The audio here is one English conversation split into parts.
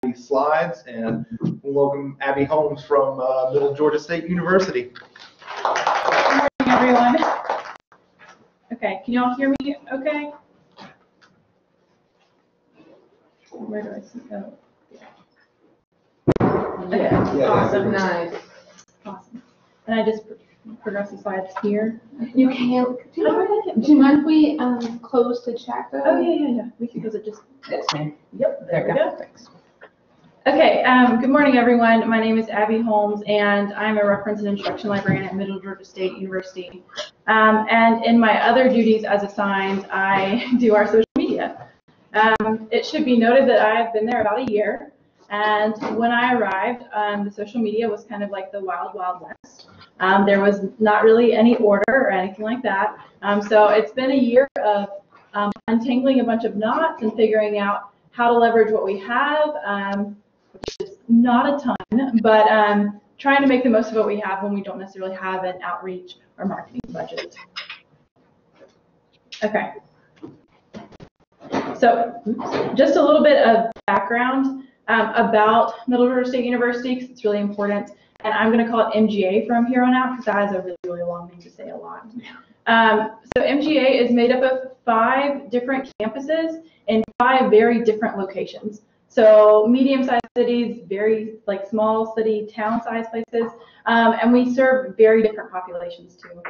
Abbie's slides, and welcome Abbie Holmes from Middle Georgia State University. Good morning, everyone. Okay, can you all hear me okay? Where do I see? Oh, yeah. Okay, awesome. Nice. Awesome. And I just progress the slides here. You can. Do you mind if we close the chat though? Oh, yeah. We can close it just. Yes, ma'am. Yep, there we go. Thanks. Okay, good morning, everyone. My name is Abbie Holmes, and I'm a reference and instruction librarian at Middle Georgia State University. And in my other duties as assigned, I do our social media. It should be noted that I've been there about a year, and when I arrived, the social media was kind of like the wild, wild west. There was not really any order or anything like that. So it's been a year of untangling a bunch of knots and figuring out how to leverage what we have, which is not a ton, but trying to make the most of what we have when we don't necessarily have an outreach or marketing budget. Okay. So just a little bit of background about Middle Georgia State University, because it's really important. And I'm going to call it MGA from here on out, because that is a really, really long name to say a lot. So MGA is made up of 5 different campuses in 5 very different locations. So medium-sized cities, very like small city, town-sized places, and we serve very different populations too.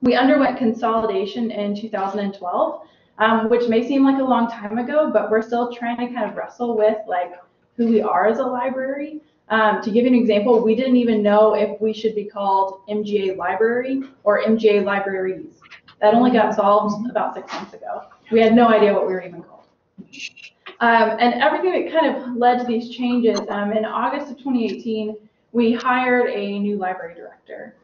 We underwent consolidation in 2012, which may seem like a long time ago, but we're still trying to kind of wrestle with like who we are as a library. To give you an example, we didn't even know if we should be called MGA Library or MGA Libraries. That only got solved about 6 months ago. We had no idea what we were even called. And everything that kind of led to these changes, in August of 2018, we hired a new library director.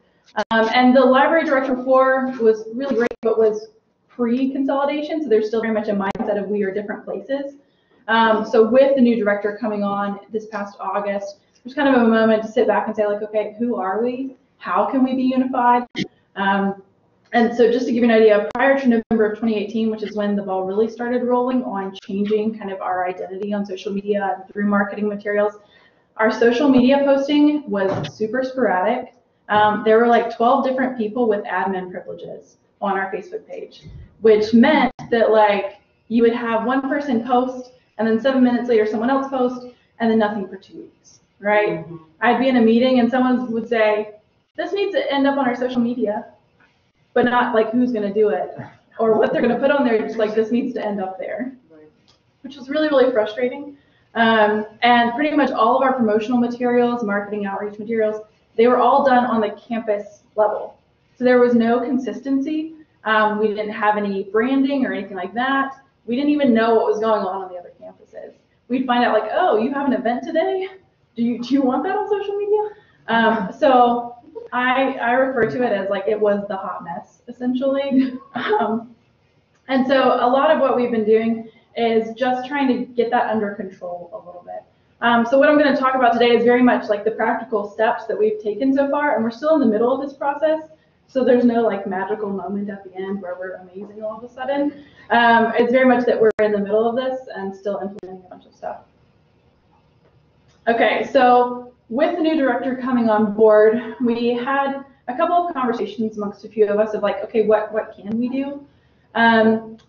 And the library director before was really great, but was pre-consolidation, so there's still very much a mindset of we are different places. So with the new director coming on this past August, there's kind of a moment to sit back and say, like, okay, who are we? How can we be unified? And so just to give you an idea, prior to November of 2018, which is when the ball really started rolling on changing kind of our identity on social media and through marketing materials, our social media posting was super sporadic. There were like 12 different people with admin privileges on our Facebook page, which meant that like you would have one person post and then 7 minutes later someone else post and then nothing for 2 weeks, right? Mm-hmm. I'd be in a meeting and someone would say, this needs to end up on our social media, but not like who's going to do it or what they're going to put on there, just like this needs to end up there, which was really, really frustrating. And pretty much all of our promotional materials, marketing outreach materials, they were all done on the campus level. So there was no consistency. We didn't have any branding or anything like that. We didn't even know what was going on the other campuses. We'd find out like, oh, you have an event today? Do you want that on social media? So I refer to it as like it was the hot mess, essentially. And so a lot of what we've been doing is just trying to get that under control a little bit. So what I'm going to talk about today is very much like the practical steps that we've taken so far, and we're still in the middle of this process. So there's no like magical moment at the end where we're amazing all of a sudden. It's very much that we're in the middle of this and still implementing a bunch of stuff. Okay, so with the new director coming on board, we had a couple of conversations amongst a few of us of like, okay, what can we do?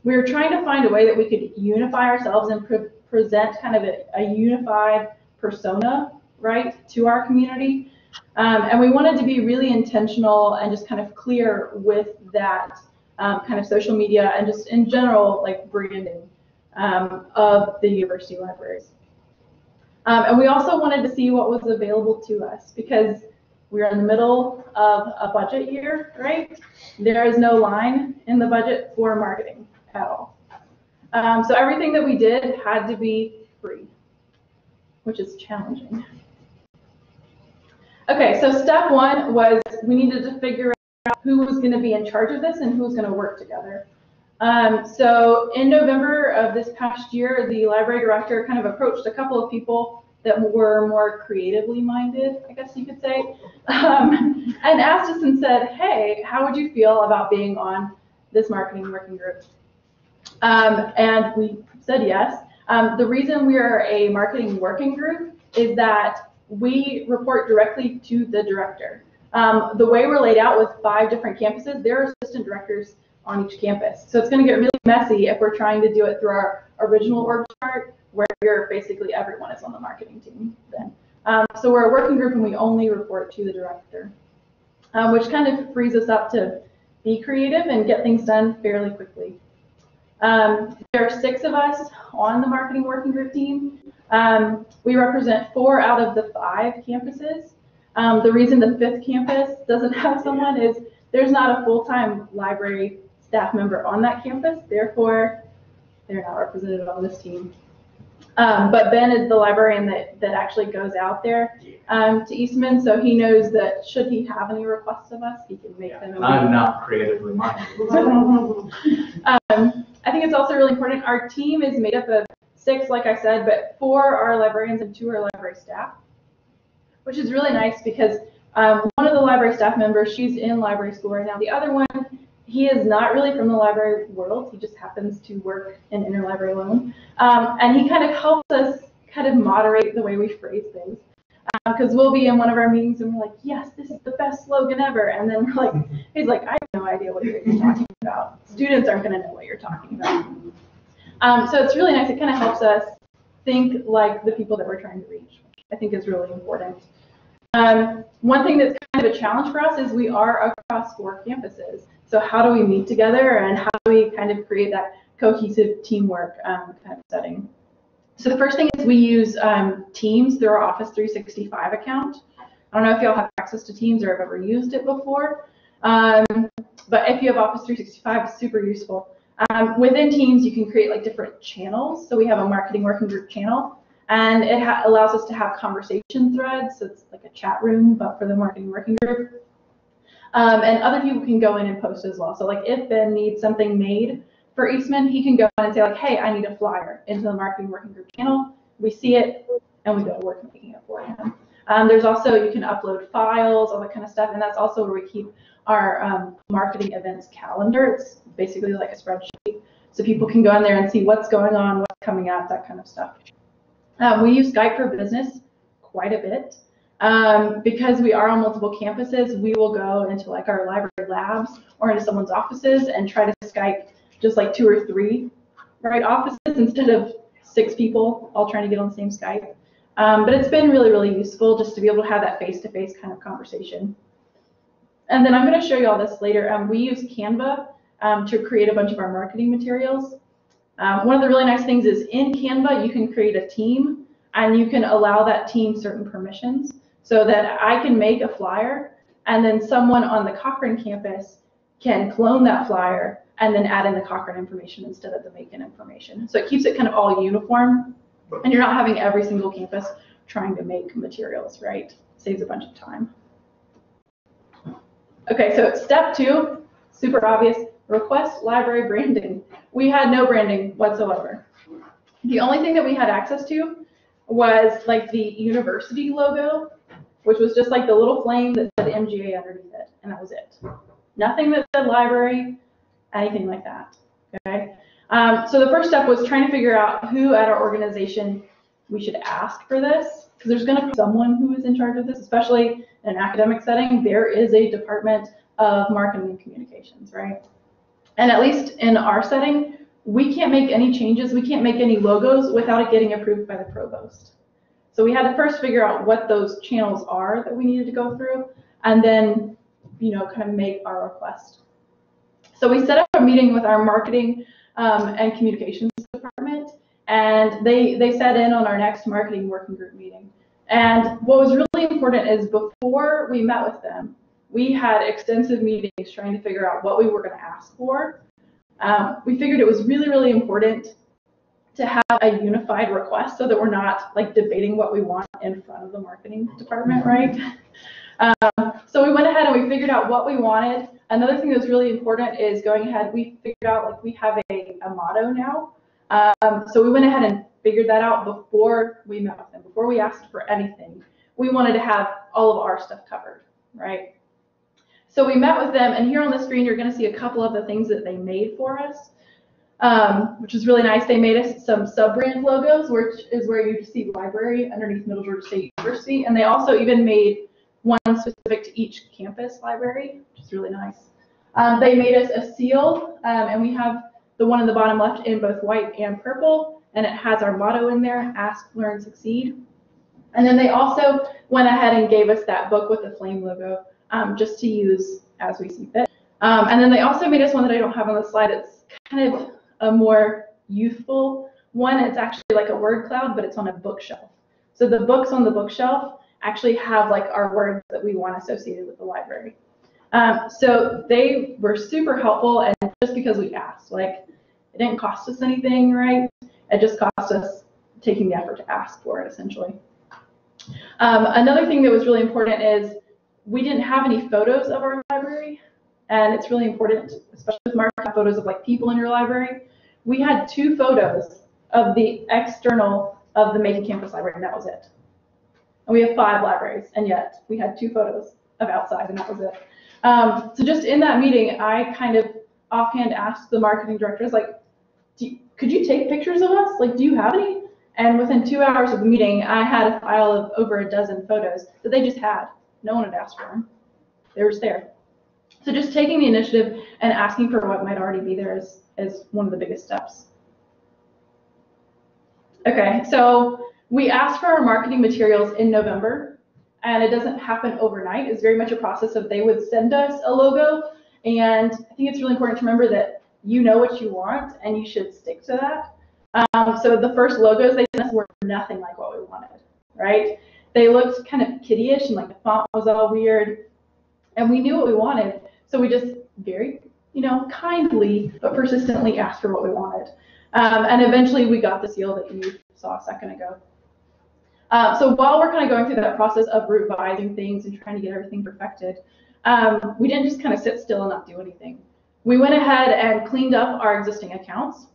We were trying to find a way that we could unify ourselves and present kind of a unified persona, right, to our community. And we wanted to be really intentional and just kind of clear with that kind of social media and just in general, like branding of the university libraries. And we also wanted to see what was available to us because we're in the middle of a budget year, right? There is no line in the budget for marketing at all. So everything that we did had to be free, which is challenging. Okay, so step 1 was we needed to figure out who was going to be in charge of this and who was going to work together. So in November of this past year, the library director kind of approached a couple of people that were more creatively minded, I guess you could say, and asked us and said, hey, how would you feel about being on this marketing working group? And we said yes. The reason we are a marketing working group is that we report directly to the director. The way we're laid out with 5 different campuses, there are assistant directors on each campus. So it's going to get really messy if we're trying to do it through our original org chart, where basically everyone is on the marketing team then. So we're a working group and we only report to the director, which kind of frees us up to be creative and get things done fairly quickly. There are 6 of us on the marketing working group team. We represent 4 out of the 5 campuses. The reason the 5th campus doesn't have someone is there's not a full-time library staff member on that campus, therefore they're not represented on this team. But Ben is the librarian that actually goes out there to Eastman, so he knows that should he have any requests of us, he can make them. I'm not creatively minded. I think it's also really important. Our team is made up of 6, like I said, but 4 are librarians and 2 are library staff, which is really nice because one of the library staff members, she's in library school right now. The other one, he is not really from the library world. He just happens to work in interlibrary loan. And he kind of helps us kind of moderate the way we phrase things. Because we'll be in one of our meetings and we're like, yes, this is the best slogan ever. And then we're like, he's like, I have no idea what you're talking about. Students aren't going to know what you're talking about. So it's really nice. It kind of helps us think like the people that we're trying to reach, which I think is really important. One thing that's kind of a challenge for us is we are across 4 campuses. So how do we meet together and how do we kind of create that cohesive teamwork kind of setting? So the first thing is we use Teams through our Office 365 account. I don't know if y'all have access to Teams or have ever used it before, but if you have Office 365, it's super useful. Within Teams, you can create like different channels. So we have a marketing working group channel, and it allows us to have conversation threads. So it's like a chat room, but for the marketing working group. And other people can go in and post as well. So like if Ben needs something made for Eastman, he can go in and say like, hey, I need a flyer into the marketing working group channel. We see it and we go to work making it for him. There's also, you can upload files, all that kind of stuff. And that's also where we keep our marketing events calendar. It's basically like a spreadsheet. So people can go in there and see what's going on, what's coming up, that kind of stuff. We use Skype for Business quite a bit. Because we are on multiple campuses, we will go into like our library labs or into someone's offices and try to Skype just like 2 or 3 offices instead of 6 people all trying to get on the same Skype. But it's been really, really useful just to be able to have that face-to-face kind of conversation. And then I'm going to show you all this later. We use Canva to create a bunch of our marketing materials. One of the really nice things is in Canva, you can create a team and you can allow that team certain permissions. So that I can make a flyer, and then someone on the Cochrane campus can clone that flyer and then add in the Cochrane information instead of the Macon information. So it keeps it kind of all uniform, and you're not having every single campus trying to make materials, right? Saves a bunch of time. Okay, so step 2, super obvious, request library branding. We had no branding whatsoever. The only thing that we had access to was like the university logo, which was just like the little flame that said MGA underneath it, and that was it. Nothing that said library, anything like that, okay? So the first step was trying to figure out who at our organization we should ask for this, because there's gonna be someone who is in charge of this, especially in an academic setting. There is a department of marketing and communications, right? And at least in our setting, we can't make any changes, we can't make any logos without it getting approved by the provost. So we had to first figure out what those channels are that we needed to go through, and then, kind of make our request. So we set up a meeting with our marketing and communications department, and they sat in on our next marketing working group meeting. And what was really important is before we met with them, we had extensive meetings trying to figure out what we were going to ask for. We figured it was really, really important to have a unified request so that we're not like debating what we want in front of the marketing department, right? So we went ahead and we figured out what we wanted. Another thing that was really important is going ahead, we figured out like we have a motto now. So we went ahead and figured that out before we met with them, before we asked for anything. We wanted to have all of our stuff covered, right? So we met with them, and here on the screen you're going to see a couple of the things that they made for us. which is really nice. They made us some sub-brand logos, which is where you see library underneath Middle Georgia State University. And they also even made one specific to each campus library, which is really nice. They made us a seal, and we have the one in the bottom left in both white and purple, and it has our motto in there, ask, learn, succeed. And then they also went ahead and gave us that book with the flame logo, just to use as we see fit. And then they also made us one that I don't have on the slide. It's kind of a more youthful one. It's actually like a word cloud, but it's on a bookshelf. So the books on the bookshelf actually have like our words that we want associated with the library. So they were super helpful, and just because we asked, like, it didn't cost us anything, right? It just cost us taking the effort to ask for it, essentially. Another thing that was really important is we didn't have any photos of our library, and it's really important, especially with marketing photos of like people in your library. We had 2 photos of the external of the Macon campus library, and that was it. And we have 5 libraries, and yet we had 2 photos of outside, and that was it. So just in that meeting, I kind of offhand asked the marketing director, I was like, could you take pictures of us? Like, do you have any? And within 2 hours of the meeting, I had a file of over a dozen photos that they just had. No one had asked for them. They were just there. So just taking the initiative and asking for what might already be there is one of the biggest steps. Okay, so we asked for our marketing materials in November, and it doesn't happen overnight. It's very much a process of they would send us a logo, and I think it's really important to remember that you know what you want, and you should stick to that. So the first logos they sent us were nothing like what we wanted, right? They looked kind of kiddie-ish, and like the font was all weird, and we knew what we wanted, so we just very, kindly but persistently asked for what we wanted. And eventually we got the seal that you saw a second ago. So while we're kind of going through that process of revising things and trying to get everything perfected, we didn't just kind of sit still and not do anything. We went ahead and cleaned up our existing accounts,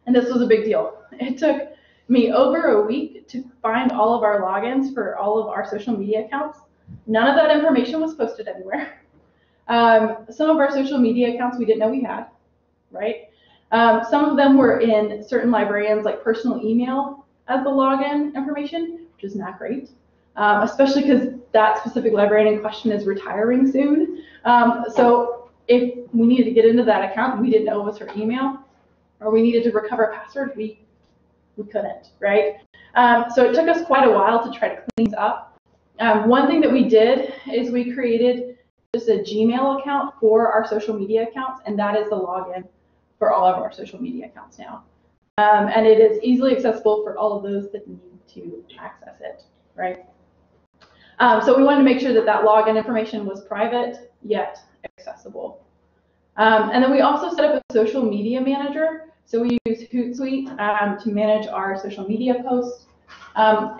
and this was a big deal. It took me over a week to find all of our logins for all of our social media accounts. None of that information was posted anywhere. Some of our social media accounts we didn't know we had, right? Some of them were in certain librarians' like personal email as the login information, which is not great, especially because that specific librarian in question is retiring soon. So if we needed to get into that account and we didn't know it was her email, or we needed to recover a password, we couldn't, right? So it took us quite a while to try to clean things up. One thing that we did is we created just a Gmail account for our social media accounts, and that is the login for all of our social media accounts now. And it is easily accessible for all of those that need to access it, right? So we wanted to make sure that that login information was private yet accessible. And then we also set up a social media manager. So we use Hootsuite to manage our social media posts.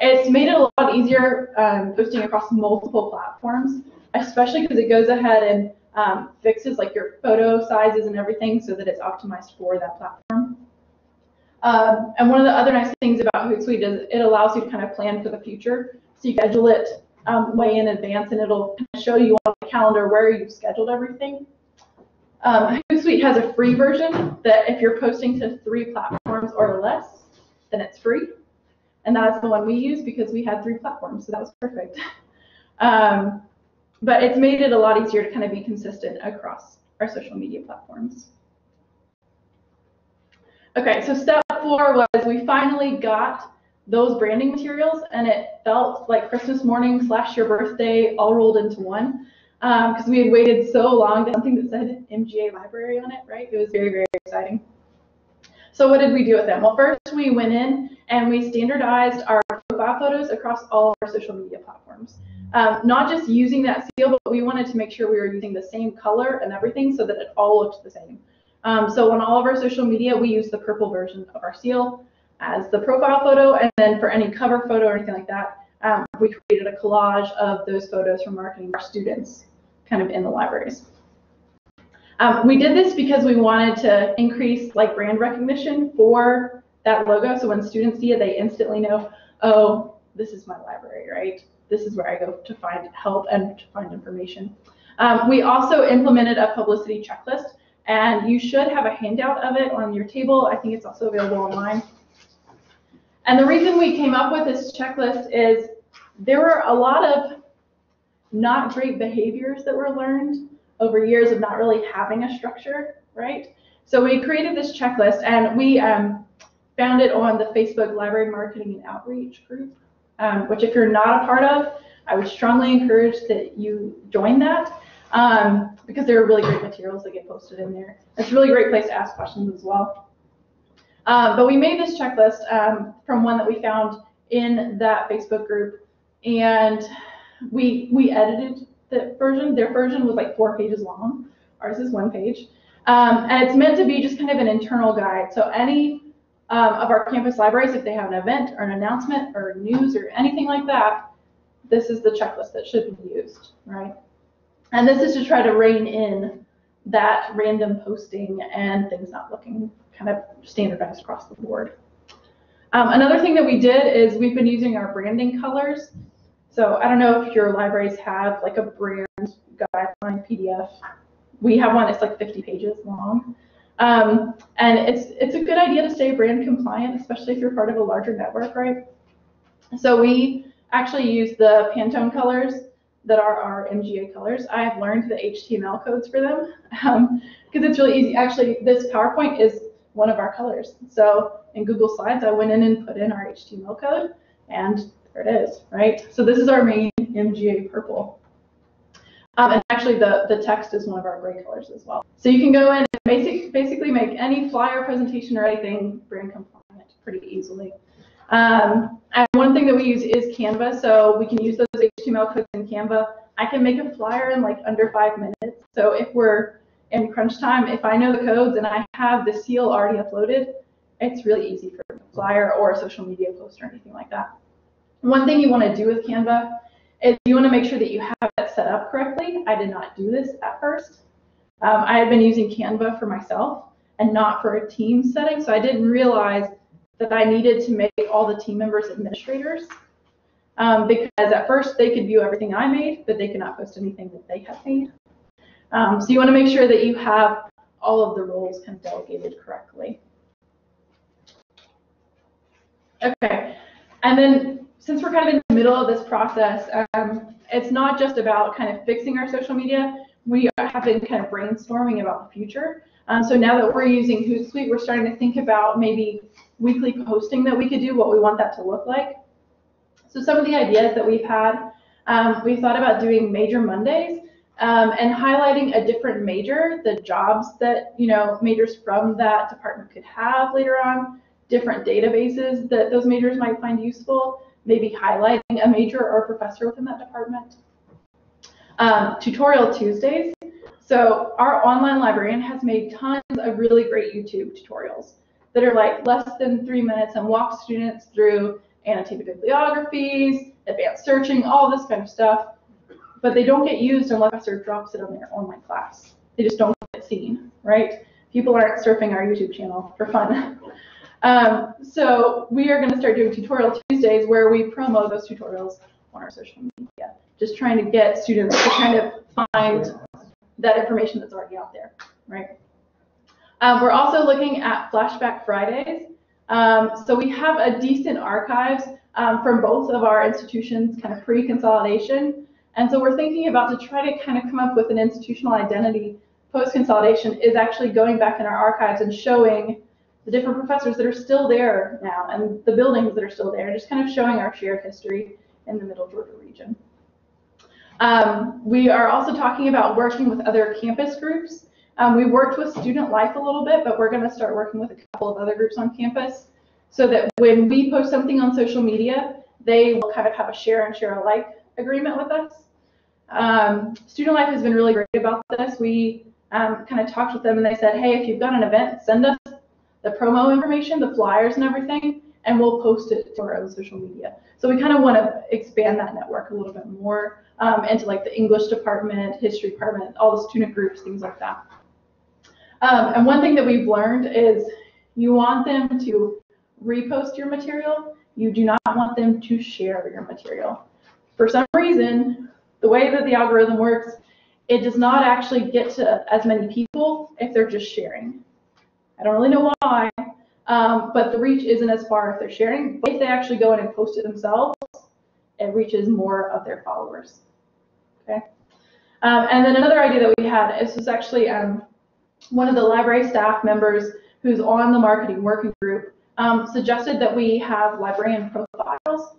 It's made it a lot easier posting across multiple platforms, especially because it goes ahead and fixes like your photo sizes and everything so that it's optimized for that platform. And one of the other nice things about Hootsuite is it allows you to kind of plan for the future. So you schedule it way in advance, and it'll kind of show you on the calendar where you've scheduled everything. Hootsuite has a free version that if you're posting to 3 platforms or less, then it's free. And that's the one we use because we had 3 platforms, so that was perfect. But it's made it a lot easier to kind of be consistent across our social media platforms. Okay, so step 4 was we finally got those branding materials, and it felt like Christmas morning / your birthday all rolled into one. Because we had waited so long to have something that said MGA Library on it, right? It was very, very exciting. So what did we do with them? Well, first we went in and we standardized our profile photos across all of our social media platforms. Not just using that seal, but we wanted to make sure we were using the same color and everything so that it all looked the same. So on all of our social media, we use the purple version of our seal as the profile photo, and then for any cover photo or anything like that, we created a collage of those photos from marketing our students kind of in the libraries. We did this because we wanted to increase like brand recognition for that logo. So when students see it, they instantly know, oh, this is my library, right? This is where I go to find help and to find information. We also implemented a publicity checklist and you should have a handout of it on your table. I think it's also available online. And the reason we came up with this checklist is there were a lot of not great behaviors that were learned over years of not really having a structure, right? So we created this checklist, and we found it on the Facebook Library Marketing and Outreach group, which if you're not a part of, I would strongly encourage that you join that, because there are really great materials that get posted in there. It's a really great place to ask questions as well. But we made this checklist from one that we found in that Facebook group, and we edited the version. Their version was like 4 pages long. Ours is 1 page. And it's meant to be just kind of an internal guide. So any of our campus libraries, if they have an event or an announcement or news or anything like that, this is the checklist that should be used, right? And this is to try to rein in that random posting and things not looking kind of standardized across the board. Another thing that we did is we've been using our branding colors. So I don't know if your libraries have like a brand guideline PDF. We have one, it's like 50 pages long. And it's a good idea to stay brand compliant, especially if you're part of a larger network, right? So we actually use the Pantone colors that are our MGA colors. I have learned the HTML codes for them because it's really easy. Actually, this PowerPoint is one of our colors. So in Google Slides, I went in and put in our HTML code, and there it is, right? So this is our main MGA purple. And actually, the text is one of our gray colors as well. So you can go in and basically make any flyer, presentation, or anything brand compliant pretty easily. And one thing that we use is Canva, so we can use those HTML codes in Canva. I can make a flyer in like under 5 minutes. So if we're in crunch time, if I know the codes and I have the seal already uploaded, it's really easy for a flyer or a social media post or anything like that. One thing you want to do with Canva is you want to make sure that you have it set up correctly. I did not do this at first. I had been using Canva for myself and not for a team setting, so I didn't realize that I needed to make all the team members administrators, because at first they could view everything I made, but they could not post anything that they had made. So you want to make sure that you have all of the roles kind of delegated correctly. Okay, and then since we're kind of in the middle of this process, it's not just about kind of fixing our social media. We have been kind of brainstorming about the future. So now that we're using Hootsuite, we're starting to think about maybe weekly posting that we could do, what we want that to look like. So some of the ideas that we've had, we thought about doing Major Mondays and highlighting a different major, the jobs that majors from that department could have later on, different databases that those majors might find useful, maybe highlighting a major or a professor within that department. Tutorial Tuesdays. So our online librarian has made tons of really great YouTube tutorials that are like less than 3 minutes and walk students through annotated bibliographies, advanced searching, all this kind of stuff. But they don't get used unless a professor drops it on their online class. They just don't get seen, right? People aren't surfing our YouTube channel for fun. So we are going to start doing Tutorial Tuesdays where we promo those tutorials on our social media, just trying to get students to kind of find that information that's already out there, right? We're also looking at Flashback Fridays. So we have a decent archives from both of our institutions, kind of pre-consolidation. And so we're thinking about to try to kind of come up with an institutional identity post-consolidation is actually going back in our archives and showing the different professors that are still there now and the buildings that are still there, just kind of showing our shared history in the Middle Georgia region. We are also talking about working with other campus groups. We worked with Student Life a little bit, but we're going to start working with a couple of other groups on campus so that when we post something on social media, they will kind of have a share and share alike agreement with us. Student Life has been really great about this. We kind of talked with them and they said, hey, if you've got an event, send us the promo information, the flyers and everything, and we'll post it to our own social media. So we kind of want to expand that network a little bit more into like the English department, history department, all the student groups, things like that. And one thing that we've learned is you want them to repost your material. You do not want them to share your material. For some reason, the way that the algorithm works it does not actually get to as many people if they're just sharing. I don't really know why, but the reach isn't as far if they're sharing. But if they actually go in and post it themselves, it reaches more of their followers. Okay. And then another idea that we had, this was actually one of the library staff members who's on the marketing working group suggested that we have librarian profiles.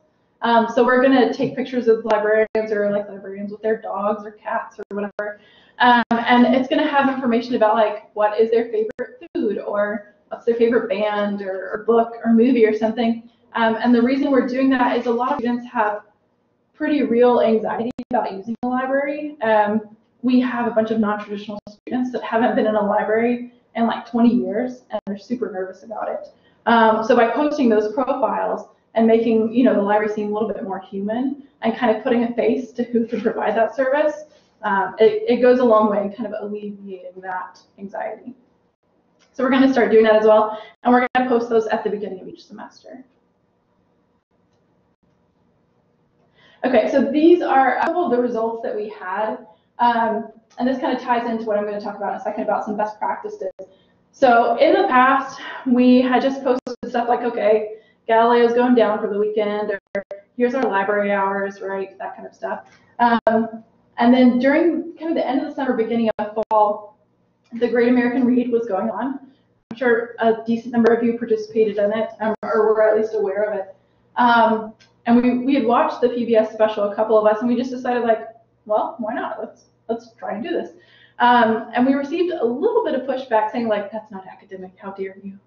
So we're going to take pictures of librarians or like librarians with their dogs or cats or whatever. And it's going to have information about like what is their favorite food or what's their favorite band or book or movie or something. And the reason we're doing that is a lot of students have pretty real anxiety about using the library. We have a bunch of non-traditional students that haven't been in a library in like 20 years and they're super nervous about it. So by posting those profiles and making the library seem a little bit more human and kind of putting a face to who can provide that service, it goes a long way in kind of alleviating that anxiety. So we're going to start doing that as well, and we're going to post those at the beginning of each semester. Okay, so these are a couple of the results that we had, and this kind of ties into what I'm going to talk about in a second about some best practices. So in the past, we had just posted stuff like, okay, Galileo's going down for the weekend, or here's our library hours, right, that kind of stuff. And then during kind of the end of the summer, beginning of fall, the Great American Read was going on. I'm sure a decent number of you participated in it, or were at least aware of it. And we had watched the PBS special, a couple of us, and we just decided, like, well, why not? Let's try and do this. And we received a little bit of pushback saying, like, that's not academic, how dare you?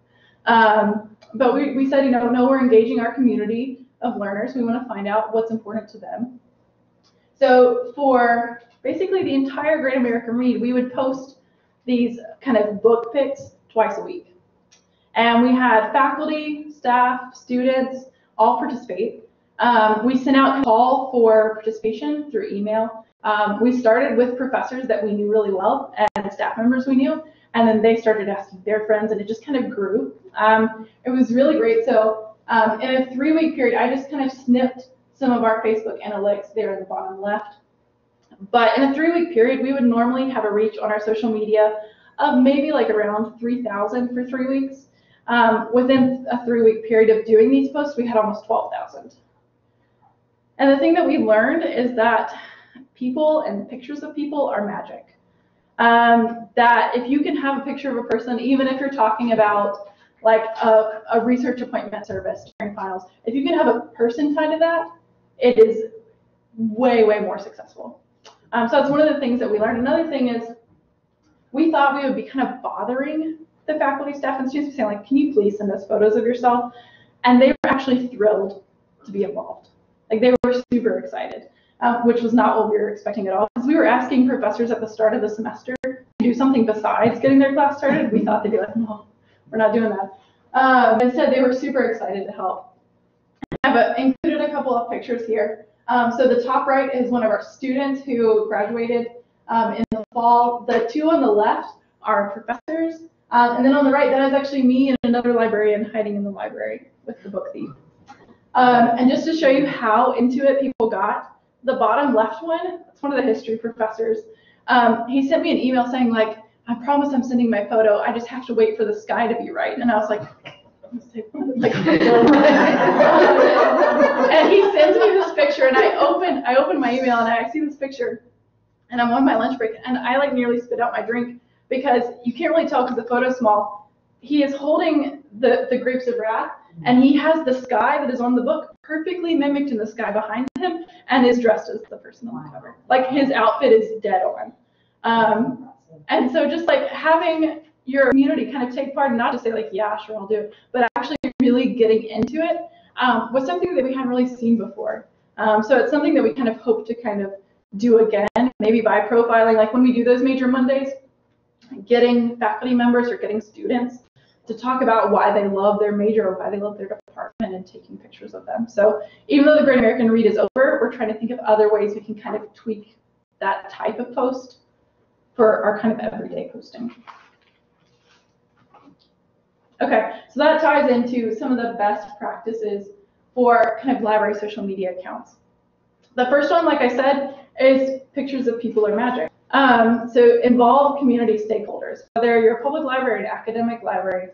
But we said, no, we're engaging our community of learners. We want to find out what's important to them. So for basically the entire Great American Read, we would post these kind of book picks twice a week. And we had faculty, staff, students all participate. We sent out a call for participation through email. We started with professors that we knew really well and staff members we knew, and then they started asking their friends, and it just kind of grew. It was really great. So in a 3-week period, I just kind of snipped some of our Facebook analytics there in the bottom left. But in a 3-week period, we would normally have a reach on our social media of maybe like around 3,000 for 3 weeks. Within a 3-week period of doing these posts, we had almost 12,000. And the thing that we learned is that people and pictures of people are magic. That if you can have a picture of a person, even if you're talking about like a research appointment service during finals, if you can have a person tied to that, it is way, way more successful. So that's one of the things that we learned. Another thing is we thought we would be kind of bothering the faculty, staff, and students, saying like, can you please send us photos of yourself? And they were actually thrilled to be involved. Like they were super excited, which was not what we were expecting at all. Because we were asking professors at the start of the semester to do something besides getting their class started. We thought they'd be like, no, we're not doing that. Instead, they were super excited to help. I've included a couple of pictures here. So the top right is one of our students who graduated in the fall. The two on the left are professors. And then on the right, that is actually me and another librarian hiding in the library with the book thief. And just to show you how into it people got, the bottom left one, that's one of the history professors. He sent me an email saying like, I promise I'm sending my photo. I just have to wait for the sky to be right. And I was like, like and he sends me this picture, and I open my email, and I see this picture, and I'm on my lunch break, and I like nearly spit out my drink because you can't really tell because the photo's small. He is holding the grapes of wrath, and he has the sky that is on the book perfectly mimicked in the sky behind him, and is dressed as the person on the cover. Like his outfit is dead on. And so just like having your community kind of take part and not just say like, yeah, sure, I'll do it, but actually really getting into it was something that we hadn't really seen before. So it's something that we kind of hope to kind of do again, maybe by profiling, like when we do those major Mondays, getting faculty members or getting students to talk about why they love their major or why they love their department and taking pictures of them. So even though the Great American Read is over, we're trying to think of other ways we can kind of tweak that type of post for our kind of everyday posting. Okay, so that ties into some of the best practices for kind of library social media accounts. The first one, like I said, is pictures of people are magic. So involve community stakeholders, whether you're a public library, an academic library.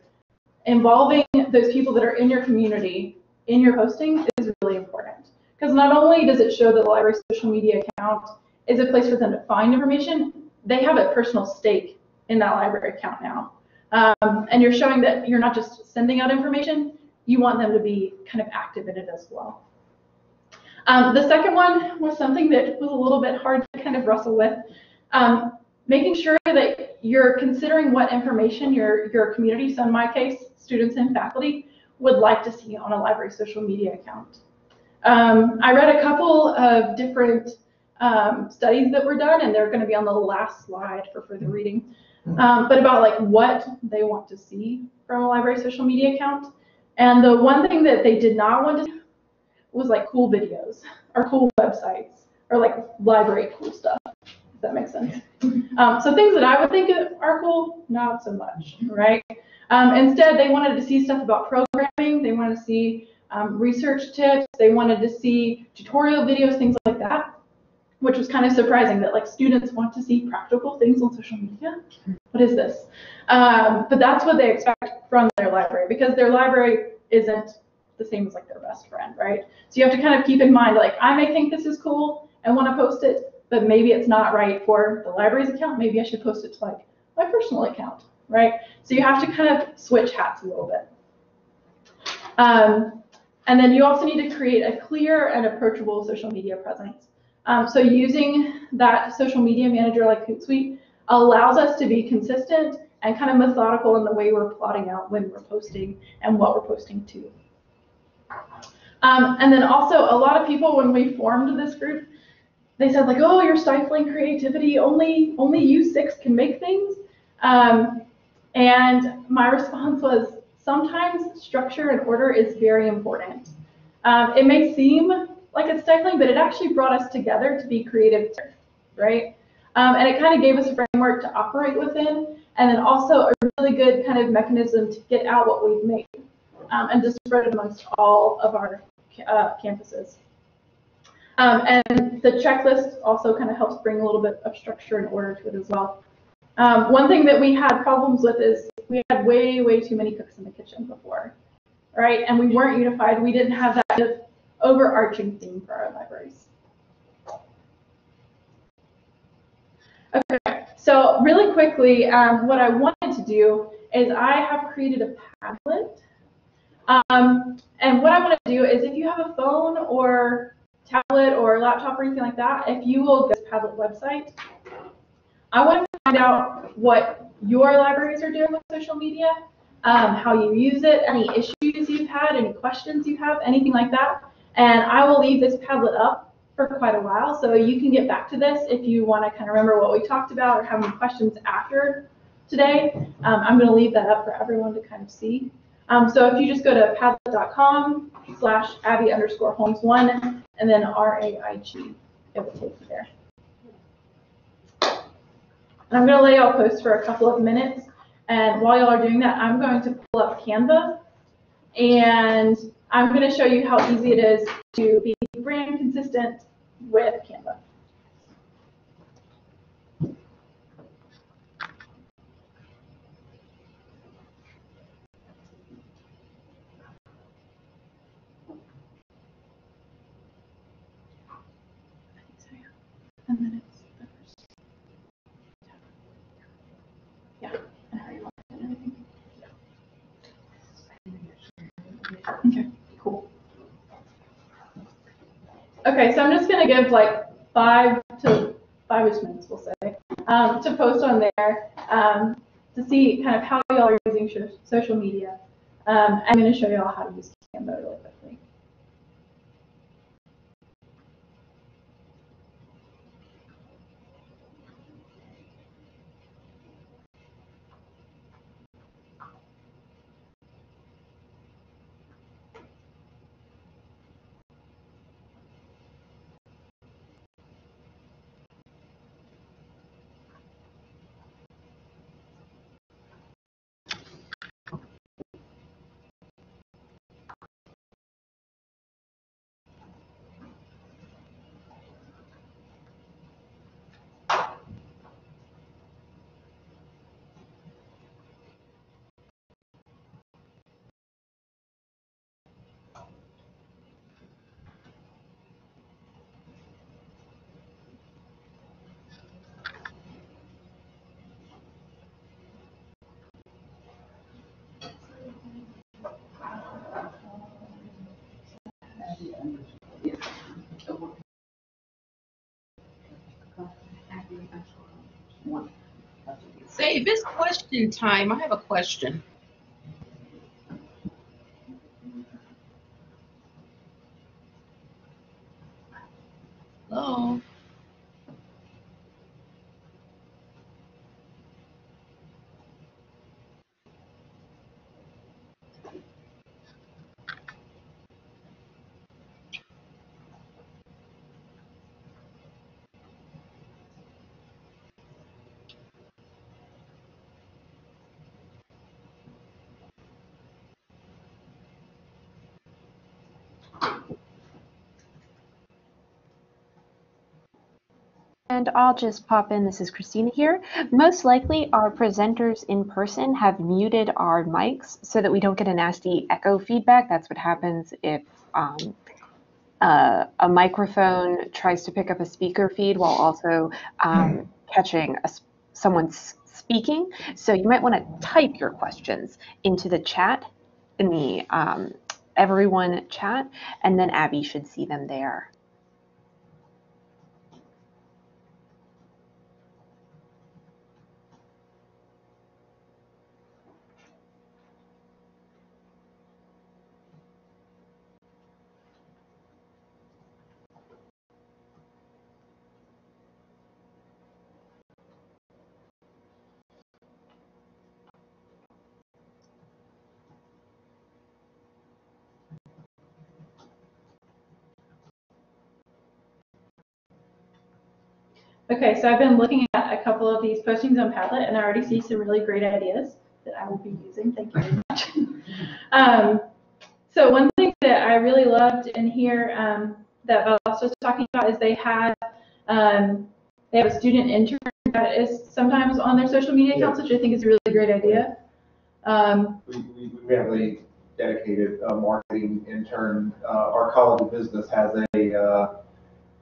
Involving those people that are in your community in your posting is really important. Because not only does it show that the library's social media account is a place for them to find information, they have a personal stake in that library account now. And you're showing that you're not just sending out information, you want them to be kind of active in it as well. The second one was something that was a little bit hard to kind of wrestle with. Making sure that you're considering what information your community, so in my case, students and faculty, would like to see on a library social media account. I read a couple of different studies that were done, and they're going to be on the last slide for further reading, but about like what they want to see from a library social media account. And the one thing that they did not want to see was like cool videos or cool websites or like library cool stuff. If that makes sense. So things that I would think are cool, not so much, right? Instead, they wanted to see stuff about programming. They wanted to see research tips. They wanted to see tutorial videos, things like that, which was kind of surprising that like students want to see practical things on social media. What is this? But that's what they expect from their library, because their library isn't the same as like their best friend, right? So you have to kind of keep in mind, like, I may think this is cool and want to post it, but maybe it's not right for the library's account. Maybe I should post it to like my personal account, right? So you have to kind of switch hats a little bit. And then you also need to create a clear and approachable social media presence. So using that social media manager like Hootsuite allows us to be consistent and kind of methodical in the way we're plotting out when we're posting and what we're posting to. And then also a lot of people, when we formed this group, they said like, oh, you're stifling creativity, only you 6 can make things. And my response was, sometimes structure and order is very important. It may seem like it's stifling, but it actually brought us together to be creative, right? And it kind of gave us a framework to operate within, and then also a really good kind of mechanism to get out what we've made and to spread it amongst all of our campuses. And the checklist also kind of helps bring a little bit of structure and order to it as well. One thing that we had problems with is we had way too many cooks in the kitchen before, right? And we weren't unified. We didn't have that kind of overarching theme for our libraries. Okay, so really quickly, what I wanted to do is I have created a Padlet. And what I want to do is, if you have a phone or tablet or laptop or anything like that, if you will go to the Padlet website, I want to find out what your libraries are doing with social media, how you use it, any issues you've had, any questions you have, anything like that. And I will leave this Padlet up for quite a while, so you can get back to this if you want to kind of remember what we talked about or have any questions after today. I'm going to leave that up for everyone to kind of see. So if you just go to padlet.com/Abbie_Holmes1 and then RAIG, it will take you there. And I'm going to let y'all post for a couple of minutes. And while y'all are doing that, I'm going to pull up Canva. And I'm going to show you how easy it is to be brand consistent with Canva. And then it's the first tab. Yeah, and how you want it and everything. Okay, cool. Okay, so I'm just going to give like 5 to 5-ish minutes, we'll say, to post on there to see kind of how y'all are using social media. I'm going to show y'all how to use Canva really quickly. Say, if it's question time, I have a question. Hello? And I'll just pop in, this is Christina here. Most likely our presenters in person have muted our mics so that we don't get a nasty echo feedback. That's what happens if a microphone tries to pick up a speaker feed while also catching someone's speaking. So you might want to type your questions into the chat, in the everyone chat, and then Abbie should see them there. Okay, so I've been looking at a couple of these postings on Padlet, and I already see some really great ideas that I will be using. Thank you very much. So one thing that I really loved in here that Valas was talking about is they have a student intern that is sometimes on their social media accounts, which I think is a really great idea. We have a dedicated marketing intern. Our College of Business has a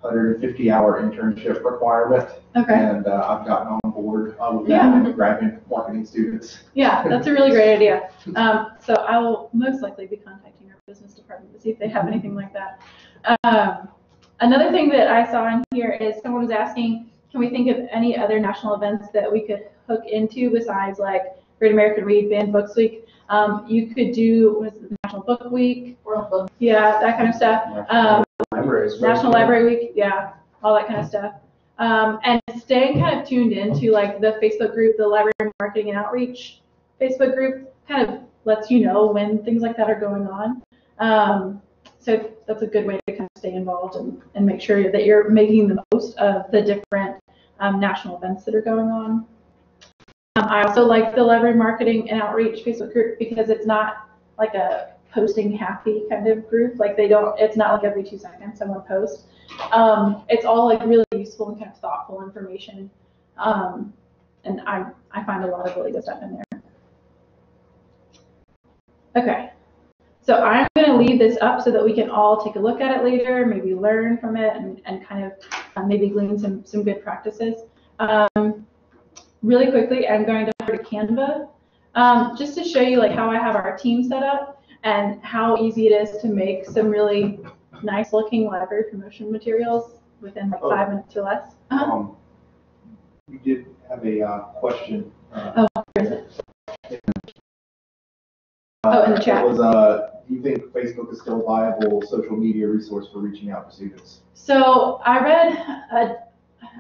150-hour internship requirement. Okay. And I've gotten on board with that and grabbing marketing students. Yeah, that's a really great idea. So I will most likely be contacting our business department to see if they have anything like that. Another thing that I saw in here is someone was asking, can we think of any other national events that we could hook into besides like Great American Read, Banned Books Week? You could do, what is it, National Book Week? World Book. Yeah, that kind of stuff. National Library Week, yeah, all that kind of stuff. And staying kind of tuned into like the Facebook group, the Library Marketing and Outreach Facebook group, kind of lets you know when things like that are going on. So that's a good way to kind of stay involved and make sure that you're making the most of the different national events that are going on. I also like the Library Marketing and Outreach Facebook group because it's not like a posting happy kind of group. Like it's not like every 2 seconds someone posts. It's all like really useful and kind of thoughtful information. And I find a lot of really good stuff in there. Okay, so I'm going to leave this up so that we can all take a look at it later, maybe learn from it and kind of maybe glean some good practices. Really quickly, I'm going to go to Canva just to show you like how I have our team set up and how easy it is to make some really nice looking library promotion materials within like 5 minutes or less. You did have a question. Where is it? In the chat. It was, do you think Facebook is still a viable social media resource for reaching out to students? So I read,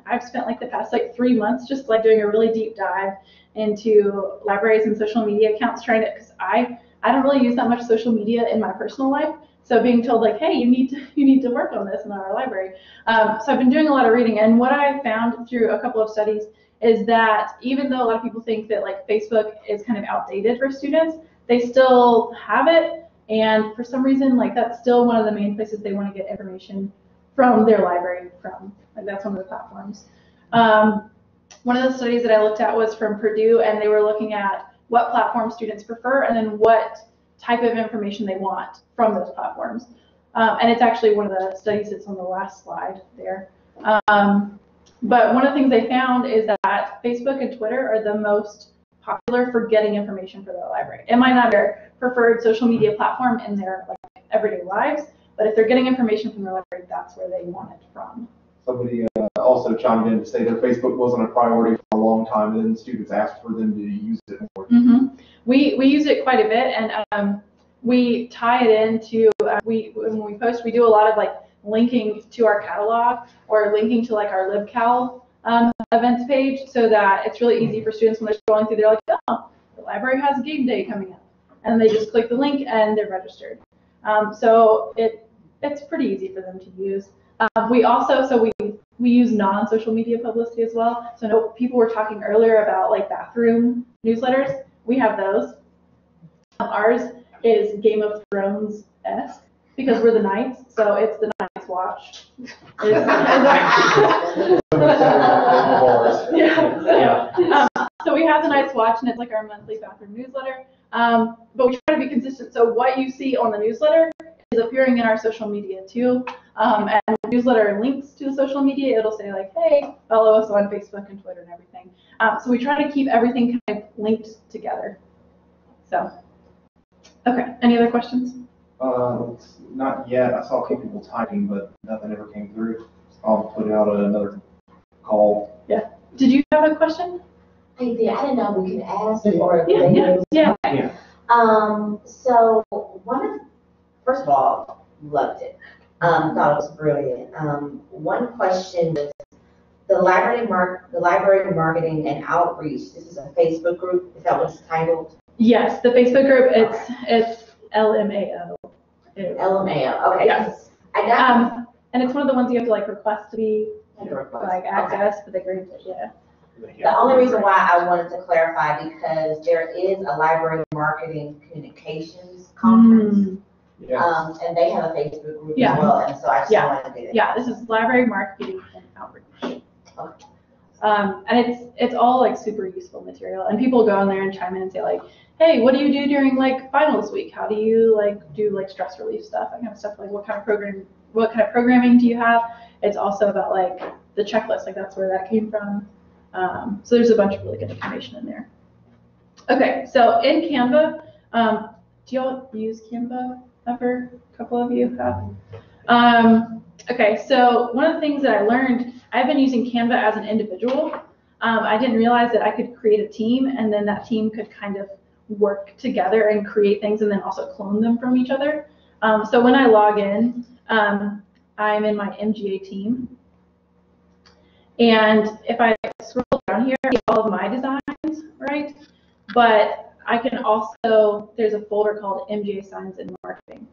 I've spent like the past like 3 months just like doing a really deep dive into libraries and social media accounts, trying to, because I don't really use that much social media in my personal life. So being told like, hey, you need to work on this in our library. So I've been doing a lot of reading, and what I found through a couple of studies is that even though a lot of people think that like Facebook is kind of outdated for students, they still have it, and for some reason like that's still one of the main places they want to get information from their library from. Like that's one of the platforms. One of the studies that I looked at was from Purdue, and they were looking at what platform students prefer and then what type of information they want from those platforms. And it's actually one of the studies that's on the last slide there. But one of the things they found is that Facebook and Twitter are the most popular for getting information for their library. It might not be their preferred social media platform in their like everyday lives, but if they're getting information from their library, that's where they want it from. Somebody also chimed in to say their Facebook wasn't a priority for a long time, and then students asked for them to use it more. Mm-hmm. We use it quite a bit, and we tie it into when we post, we do a lot of like linking to our catalog or linking to like our LibCal events page, so that it's really easy for students when they're scrolling through. They're like, oh, the library has a game day coming up, and they just click the link and they're registered. So it's pretty easy for them to use. We use non-social media publicity as well. So no, people were talking earlier about like bathroom newsletters. We have those. Ours is Game of Thrones-esque because we're the Knights, so it's the Knights Watch. So we have the Knights Watch, and it's like our monthly bathroom newsletter. But we try to be consistent. So what you see on the newsletter is appearing in our social media too. And the newsletter links to the social media. It'll say like, hey, follow us on Facebook and Twitter and everything. So we try to keep everything kind of linked together. So, okay, any other questions? Not yet. I saw a couple people typing, but nothing ever came through. I'll put out another call. Yeah. Did you have a question? Hey, I didn't know we could ask or Yeah. So first of all, loved it. Thought it was brilliant. One question was the library marketing and outreach. This is a Facebook group. Is that what it's titled? Yes, the Facebook group. It's LMAO. LMAO. Okay. Yes. I got. And it's one of the ones you have to like request to be like access, but they grant it. Yeah. The only reason why I wanted to clarify because there is a library marketing communications conference. Mm. And they have a Facebook group Yeah. as well, and so I just wanted to do that. Yeah, this is library marketing and outreach. Okay. And it's all like super useful material, and people go in there and chime in and say like, hey, what do you do during like finals week? How do you like do like stress relief stuff, that kind of stuff, like what kind of programming do you have? It's also about like the checklist, like that's where that came from. So there's a bunch of really good information in there. Okay, so in Canva, do y'all use Canva ever? A couple of you have. Okay, so one of the things that I learned, I've been using Canva as an individual. I didn't realize that I could create a team, and then that team could kind of work together and create things and then also clone them from each other. So when I log in, I'm in my MGA team. And if I scroll down here, I see all of my designs, right? But I can also, there's a folder called MGA Signs and Marketing.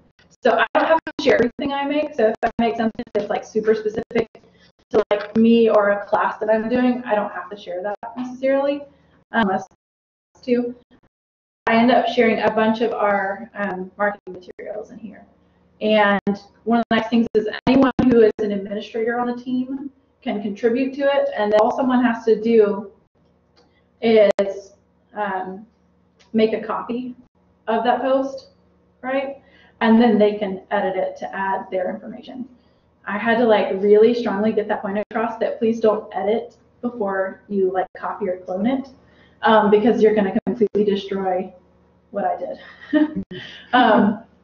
So I don't have to share everything I make. So if I make something that's like super specific to like me or a class that I'm doing, I don't have to share that necessarily, unless I have to. I end up sharing a bunch of our marketing materials in here. And one of the nice things is anyone who is an administrator on the team can contribute to it, and then all someone has to do is make a copy of that post, right? And then they can edit it to add their information. I had to like really strongly get that point across that please don't edit before you like copy or clone it, because you're going to completely destroy what I did.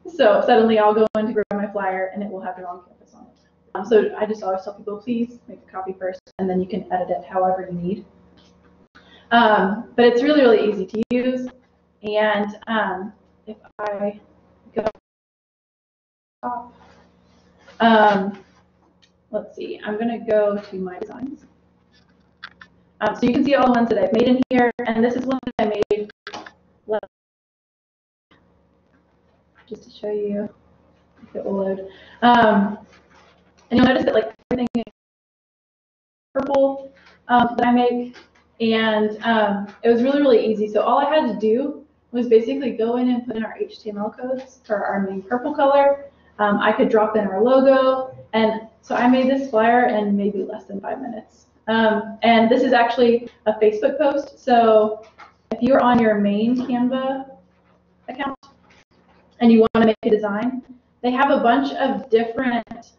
So suddenly I'll go in to grab my flyer and it will have the wrong campus on it. So I just always tell people, please make a copy first, and then you can edit it however you need. But it's really, really easy to use. And if I go up, let's see, I'm going to go to my designs. So you can see all the ones that I've made in here, and this is one that I made just to show you if it will load. And you'll notice that like everything is purple that I make, and it was really, really easy. So all I had to do was basically go in and put in our HTML codes for our main purple color. I could drop in our logo, and so I made this flyer in maybe less than 5 minutes. And this is actually a Facebook post. So if you're on your main Canva account and you want to make a design, they have a bunch of different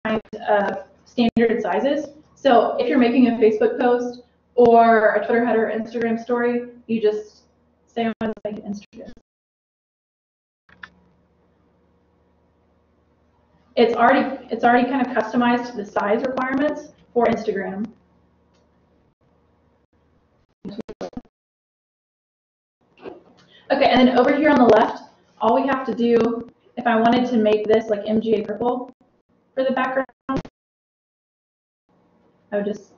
kinds of standard sizes. So if you're making a Facebook post or a Twitter header or Instagram story, you just say I want to make an Instagram. it's already kind of customized to the size requirements for Instagram. Okay, and then over here on the left, all we have to do, if I wanted to make this like MGA purple for the background, I would just,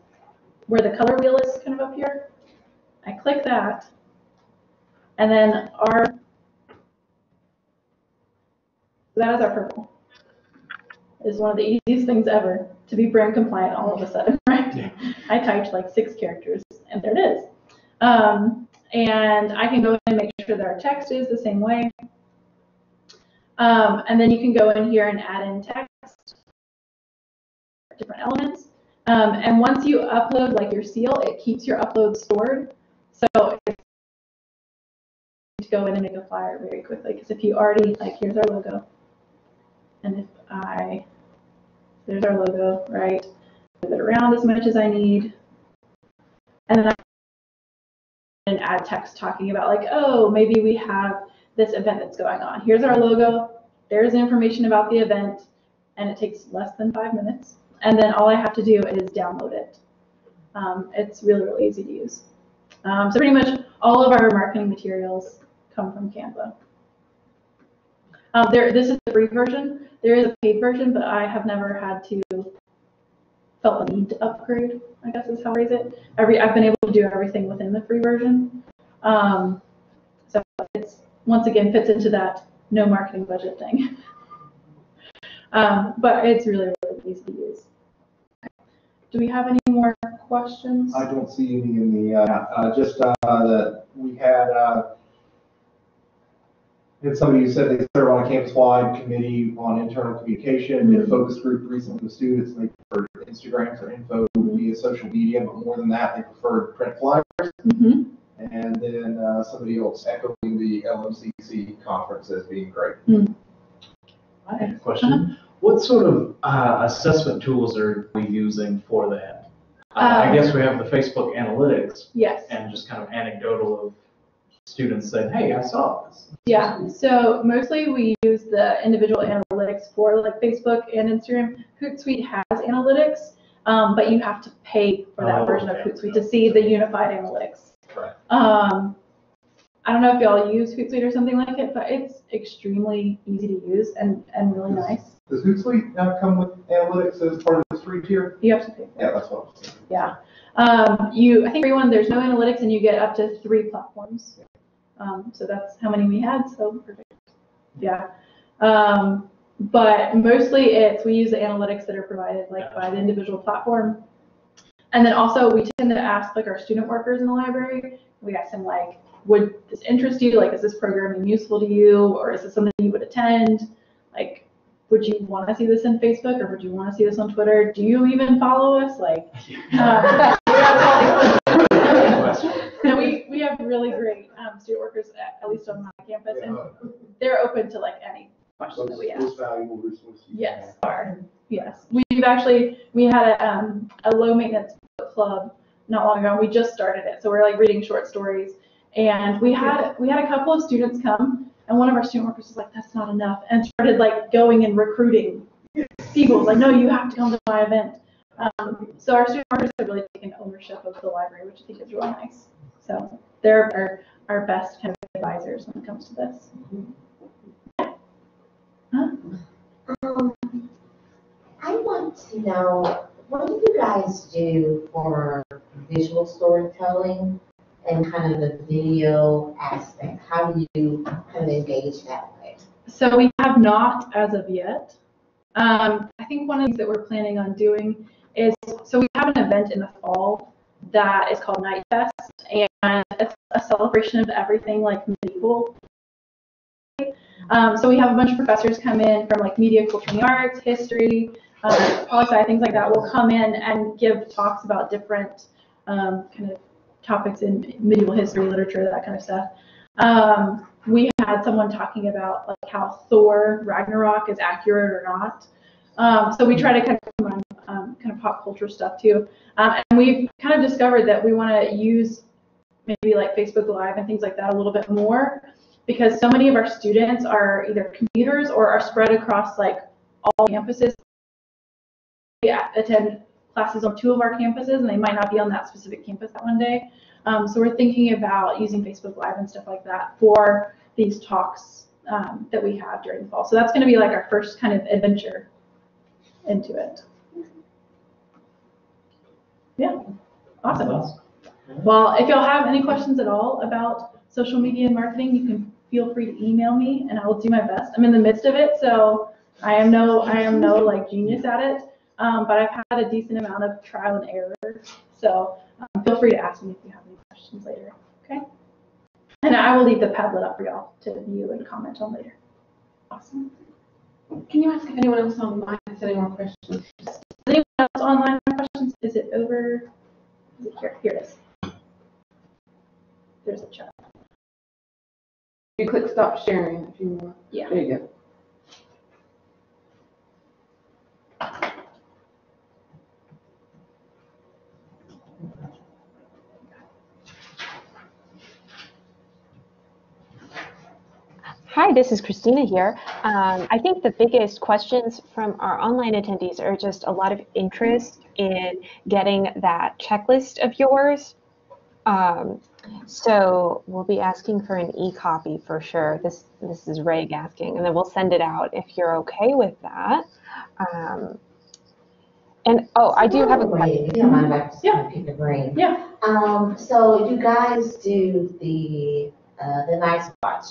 where the color wheel is kind of up here, I click that, and then that is our purple. It's one of the easiest things ever to be brand compliant all of a sudden, right? Yeah. I typed like 6 characters, and there it is. And I can go and make sure that our text is the same way. And then you can go in here and add in text, different elements. And once you upload like your seal, it keeps your upload stored. So it's to go in and make a flyer very quickly, because if you already, like, here's our logo. And if there's our logo, right? Move it around as much as I need. And then I can add text talking about like, oh, maybe we have this event that's going on. Here's our logo. There's information about the event, and it takes less than 5 minutes. And then all I have to do is download it. It's really, really easy to use. So pretty much all of our marketing materials come from Canva. This is the free version. There is a paid version, but I have never had to felt the need to upgrade, I guess is how I phrase it. I've been able to do everything within the free version. So it's, once again, fits into that no marketing budget thing. But it's really, really easy to use. Do we have any more questions? I don't see any in the, that we had somebody who said they serve on a campus-wide committee on internal communication, did a focus group recently with students, and they preferred Instagrams or info via social media, but more than that, they preferred print flyers. And then somebody else echoing the LMCC conference as being great. I have a question. What sort of assessment tools are we using for that? I guess we have the Facebook analytics. Yes. And just kind of anecdotal of students saying, hey, I saw this. Yeah, so mostly we use the individual analytics for like Facebook and Instagram. Hootsuite has analytics, but you have to pay for that version of Hootsuite to see the unified analytics. Right. I don't know if y'all use Hootsuite or something like it, but it's extremely easy to use and really nice. Does Hootsuite not come with analytics as part of the free tier? You have to pay for it. Yeah, that's what I was thinking. Yeah. I think everyone, there's no analytics, and you get up to 3 platforms. So that's how many we had, so perfect. Yeah. But mostly we use the analytics that are provided like by the individual platform. And then also we tend to ask like our student workers in the library, we ask them like, would this interest you? Like, is this programming useful to you? Or is this something you would attend? Like, would you want to see this in Facebook, or would you want to see this on Twitter? Do you even follow us? Like, we have really great student workers, at least on my campus, and they're open to like any question that we ask. Most valuable resource. Yes, yes. We had a low maintenance book club not long ago. We just started it, so we're like reading short stories, and we had a couple of students come, and one of our student workers was like, "That's not enough," and started like going and recruiting people. Like, no, you have to come to my event. So our student workers have really taken ownership of the library, which I think is really nice. So they're our best kind of advisors when it comes to this. I want to know, what do you guys do for visual storytelling and kind of the video aspect? How do you kind of engage that way? So we have not as of yet. I think one of the things that we're planning on doing is, so we have an event in the fall that is called Night Fest, and it's a celebration of everything like medieval. So we have a bunch of professors come in from like media, culture, and the arts, history, poli-sci, things like that, will come in and give talks about different kind of topics in medieval history, literature, that kind of stuff. We had someone talking about like how Thor Ragnarok is accurate or not. So we try to kind of combine kind of pop culture stuff too. And we've kind of discovered that we want to use maybe like Facebook Live and things like that a little bit more, because so many of our students are either commuters or are spread across like all campuses. They attend classes on 2 of our campuses, and they might not be on that specific campus that one day. So we're thinking about using Facebook Live and stuff like that for these talks that we have during the fall. So that's going to be like our first kind of adventure into it. Yeah, awesome. Well, if y'all have any questions at all about social media and marketing, you can feel free to email me, and I will do my best. I'm in the midst of it, so I am no like genius at it, but I've had a decent amount of trial and error. So feel free to ask me if you have any questions later. Okay. And I will leave the Padlet up for y'all to view and comment on later. Awesome. Can you ask if anyone else online has any more questions? Anyone else online have questions? Is it over? Is it here? Here it is. There's a chat. You click stop sharing if you want. Yeah. There you go. Hi, this is Christina here. I think the biggest questions from our online attendees are just a lot of interest in getting that checklist of yours. So we'll be asking for an e-copy for sure. This is Reg asking, and then we'll send it out if you're okay with that. And oh, I do have a question. If you don't mind if I just Yeah. kind of pick your brain. Yeah. So you guys do the Nice Watch.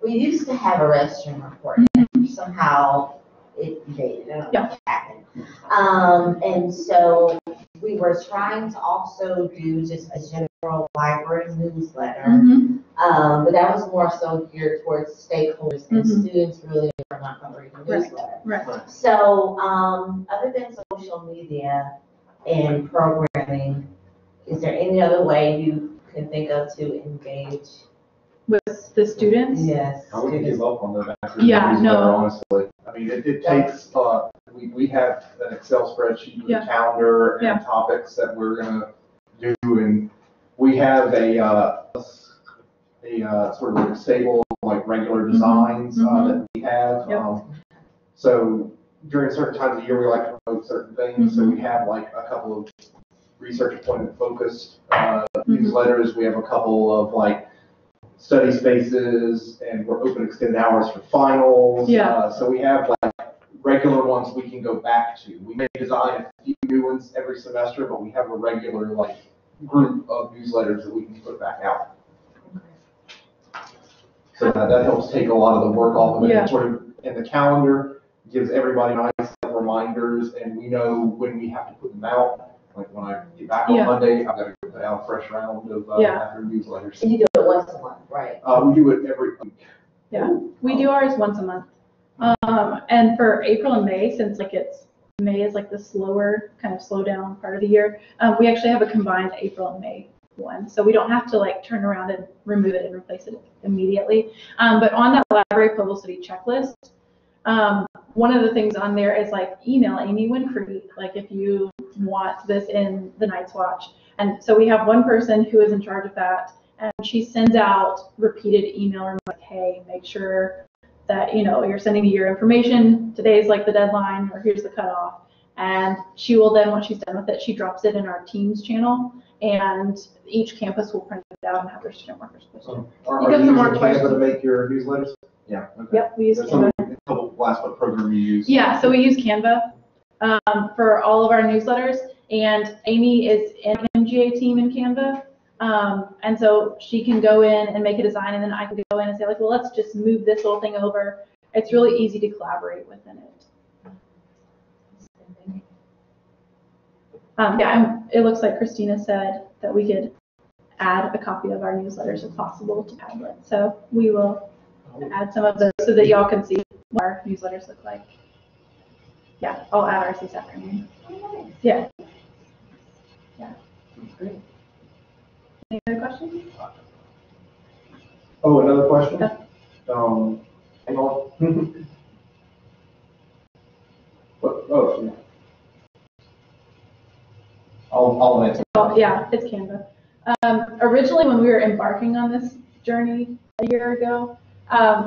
We used to have a restroom report. Somehow it faded. I don't know what happened. And so we were trying to also do just a general library newsletter. But that was more so geared towards stakeholders and students really are not going to read the newsletter. Right. So other than social media and programming, is there any other way you can think of to engage? With the students? Yes. I wouldn't give up on the Yeah, no. honestly. I mean, it takes, we have an Excel spreadsheet with a calendar and topics that we're gonna do, and we have a sort of like a stable, like regular designs that we have. So during certain times of the year, we like to promote certain things, so we have like a couple of research appointment focused newsletters. We have a couple of like study spaces, and we're open extended hours for finals. So we have like regular ones we can go back to. We may design a few new ones every semester, but we have a regular like group of newsletters that we can put back out. So that helps take a lot of the work off of it. And sort of, and the calendar gives everybody nice reminders, and we know when we have to put them out. Like when I get back on Monday, I've got to put out a fresh round of after newsletters. And you do it once a month, right? We do it every week. Yeah, we do ours once a month. And for April and May, since like May is like the slower, kind of slow down part of the year, we actually have a combined April and May one. So we don't have to like turn around and remove it and replace it immediately. But on that library publicity checklist, one of the things on there is like email Amy Winfrey, like if you want this in the Night's Watch. And so we have one person who is in charge of that, and she sends out repeated email like, hey, make sure that, you know, you're sending me your information. Today's like the deadline, or here's the cutoff. And she will then, once she's done with it, she drops it in our Teams channel, and each campus will print it out and have their student workers post it. Are you using Canva to make your newsletters? Yeah. Okay. Yep, we use Canva. What program you use? Yeah, so we use Canva for all of our newsletters, and Amy is in the MGA team in Canva, and so she can go in and make a design, and then I can go in and say like, well, let's just move this whole thing over. It's really easy to collaborate within it. It looks like Christina said that we could add a copy of our newsletters if possible to Padlet, so we will add some of those so that y'all can see what our newsletters look like. Yeah, I'll add ours this afternoon. Yeah. Yeah. Great. Any other questions? Oh, another question? Hang on. Oh, yeah. I'll answer. Oh, yeah, it's Canva. Originally, when we were embarking on this journey a year ago,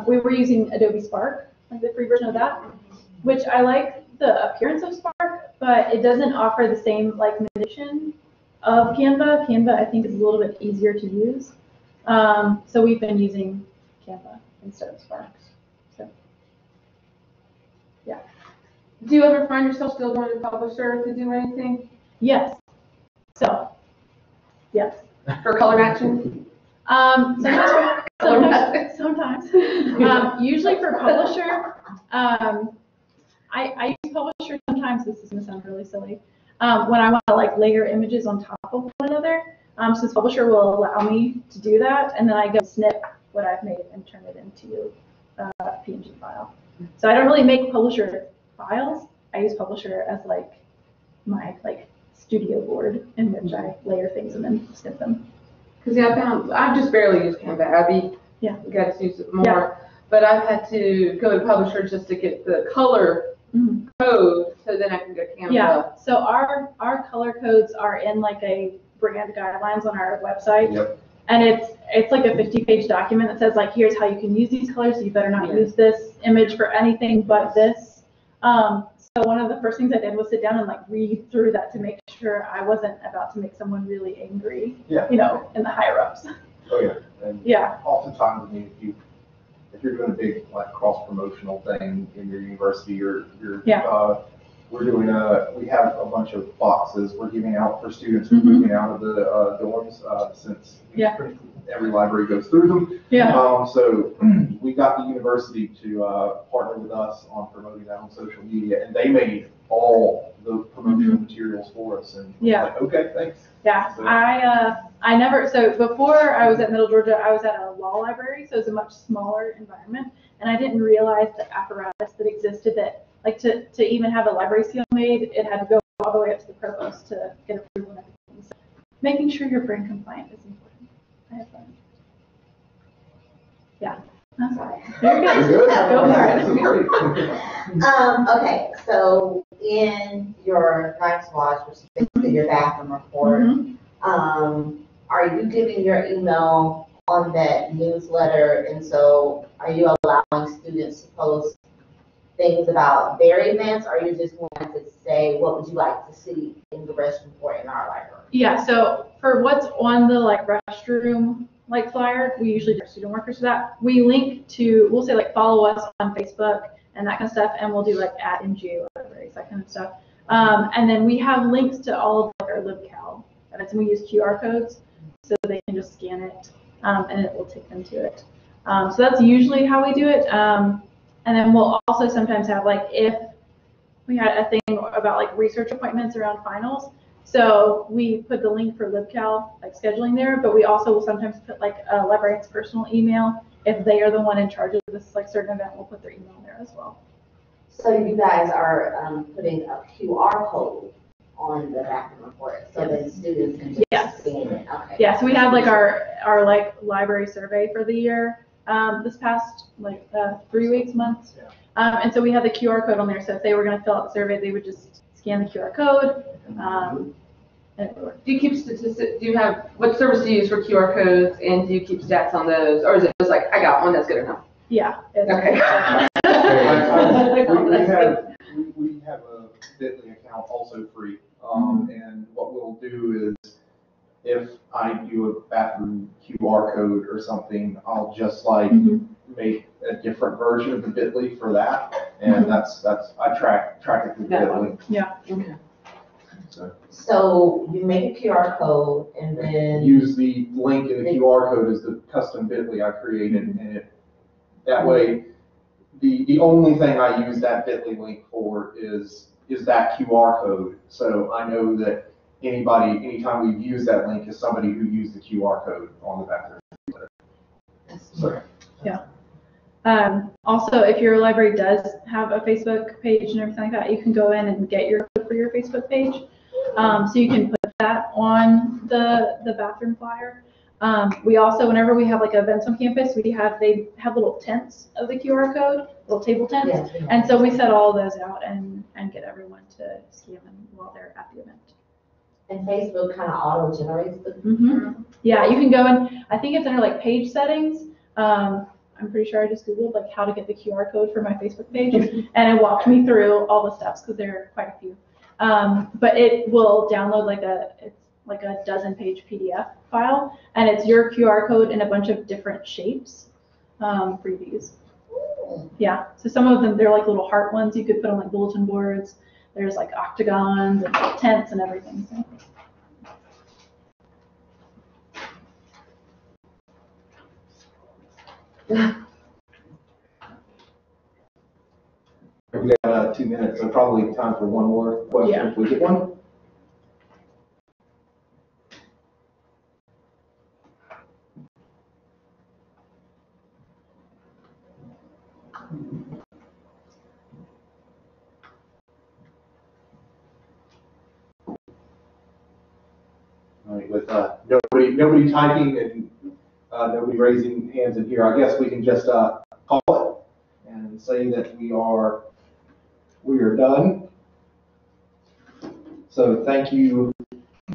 we were using Adobe Spark, like the free version of that. which I like the appearance of Spark, but it doesn't offer the same like manipulation of Canva. Canva, I think, is a little bit easier to use. So we've been using Canva instead of Spark. So, yeah. Do you ever find yourself still going to publisher to do anything? Yes. So, yes. For color matching? Sometimes. Usually for publisher, I use publisher sometimes. This is going to sound really silly. When I want to like layer images on top of one another, since publisher will allow me to do that, and then I go snip what I've made and turn it into a PNG file. So I don't really make publisher files. I use publisher as like my like studio board in which I layer things and then snip them. Because I've just barely used Canva. Abbie, yeah, you got to use it more. Yeah. But I've had to go to publisher just to get the color code, so then I can go Canva. Yeah. So our color codes are in like a brand guidelines on our website. Yep. And it's like a 50-page document that says like, here's how you can use these colors. So you better not use this image for anything but this. So one of the first things I did was sit down and like read through that to make sure I wasn't about to make someone really angry. Yeah. You know, in the higher ups. Oh yeah. And yeah. Oftentimes, I mean, if you're doing a big like cross promotional thing in your university, we have a bunch of boxes we're giving out for students who are moving out of the dorms since every library goes through them. Yeah. So we got the university to partner with us on promoting that on social media, and they made all the promotional materials for us. And like, okay, thanks. Yeah. So. I never. So before I was at Middle Georgia, I was at a law library, so it's a much smaller environment, and I didn't realize the apparatus that existed that. Like to even have a library seal made, it had to go all the way up to the provost to get approval and everything. So making sure you're brand compliant is important. I have fun. Yeah. That's all right. Very good. Go for it. Okay, so in your Nice Watch, which is basically your bathroom report, are you giving your email on that newsletter? And so are you allowing students to post things about their events, or you just want to say what would you like to see in the restroom report in our library? Yeah, so for what's on the like restroom like flyer, we usually do student workers for that. We link to, we'll say like follow us on Facebook and that kind of stuff, and we'll do like @MGA libraries, that kind of stuff. And then we have links to all of like, our LibCal events, and we use QR codes so they can just scan it and it will take them to it. So that's usually how we do it. And then we'll also sometimes have like, if we had a thing about like research appointments around finals, so we put the link for LibCal like scheduling there, but we also will sometimes put like a librarian's personal email. If they are the one in charge of this like certain event, we'll put their email there as well. So you guys are putting a QR code on the bathroom report so that students can just scan it. Okay. Yeah, so we have like our like library survey for the year. This past like 3 weeks, months. Yeah. And so we have the QR code on there. So if they were going to fill out the survey, they would just scan the QR code. And it would work. Do you keep statistics? Do you have, what service do you use for QR codes, and do you keep stats on those? Or is it just like, I got one, that's good enough? Yeah. Okay. We have a Bitly account also free. And what we'll do is, if I do a bathroom QR code or something, I'll just like make a different version of the Bitly for that, and that's I track it through Bitly. Yeah. Okay. So you make a QR code and then use the link in the QR code as the custom Bitly I created, and that way the only thing I use that Bitly link for is that QR code. So I know that anytime we've used that link, is somebody who used the QR code on the bathroom. So. Yeah. Also, if your library does have a Facebook page and everything like that, you can go in and get your code for your Facebook page. So you can put that on the bathroom flyer. We also, whenever we have like events on campus, they have little tents of the QR code, little table tents. Yeah. And so we set all of those out and get everyone to scan them while they're at the event. And Facebook kind of auto-generates the. Yeah, you can go in, I think it's under like page settings. I'm pretty sure I just Googled like how to get the QR code for my Facebook page, and it walked me through all the steps because there are quite a few. But it will download it's like a dozen-page PDF file, and it's your QR code in a bunch of different shapes for you to use. Yeah, so some of them, they're like little heart ones you could put on like bulletin boards. There's like octagons and tents and everything. So. We got 2 minutes, so probably time for one more question. Yeah. If we get one. All right, with nobody typing and nobody raising hands in here, I guess we can just call it and say that we are done. So thank you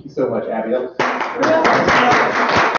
so much, Abbie. That was